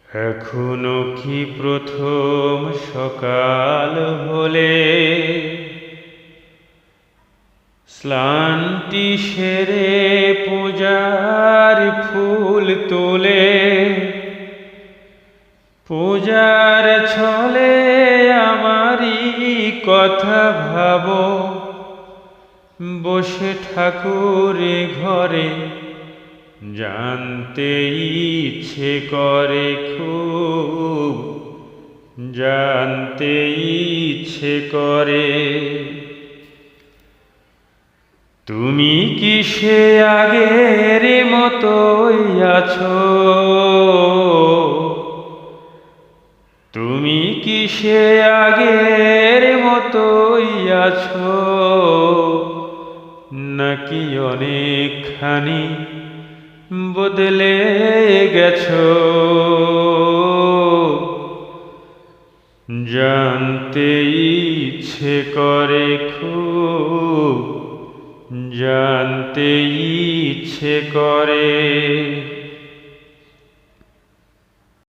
এখনো কি প্রথম সকাল হলে শ্লান্তি সেরে পূজার ফুল তোলে, পূজার ছলে আমারই কথা ভাবো, বসে ঠাকুরে ঘরে জানতে ইচ্ছে করে, খুব জানতে ইচ্ছে করে। তুমি কি সে আগের মতোই আছো? তুমি কি সে আগের মতোই আছো, নাকি অনেকখানি বদলে গেছো? জানতে ইচ্ছে করে, খুব জানতে ইচ্ছে করে।